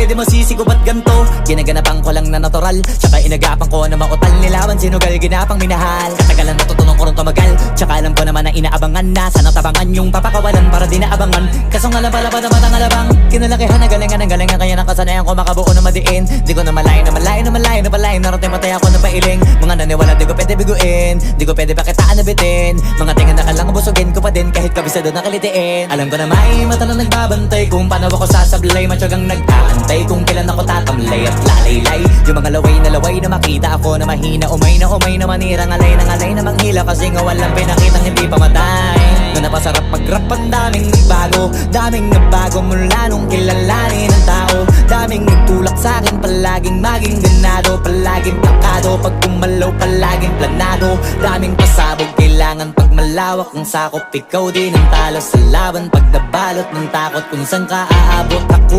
pwede mo sisigo ba't ganto? Ginaganapan ko lang na natural, tsaka inagapan ko na mautal. Nilawan sinugal, ginapang minahal. Katagalan natutunan ko rin tumagal, tsaka alam ko naman na inaabangan na. Sana tabangan yung papakawalan para di naabangan. Kaso nga lang pala pa naman ang alabang. Kinalakihan ang galingan kaya nakasanayan ko makabuo na madiin. Di ko na malayo na malayo na malayo na palayo. Narating patay ako na pailing. Mga naniwala di ko pwede biguin, di ko pwede pakitaan na bitin. Mga tingan na kalang busugin ko pa din kahit kabisado na kalitiin. Alam ko na may mata na nagbabantay kung paano ako sasablay. Matyagang nag-aantay kung kailan ako tatamlay at lalaylay. Yung mga laway na makita ako na mahina. Umay na manira, ngalay na manghila. Kasi nga walang pinakitang hindi pamatay. Na napasarap mag-rap ang daming nagbago mula nung kilalanin ang tao. Daming nagtulak sa'kin, palaging maging ganado. Palaging plakado, pag kumalaw palaging planado. Daming pasabog, kailangan pag malawak ang sakop. Ikaw din ang talo sa laban pag nabalot ng takot kung saan ka aabot. Ako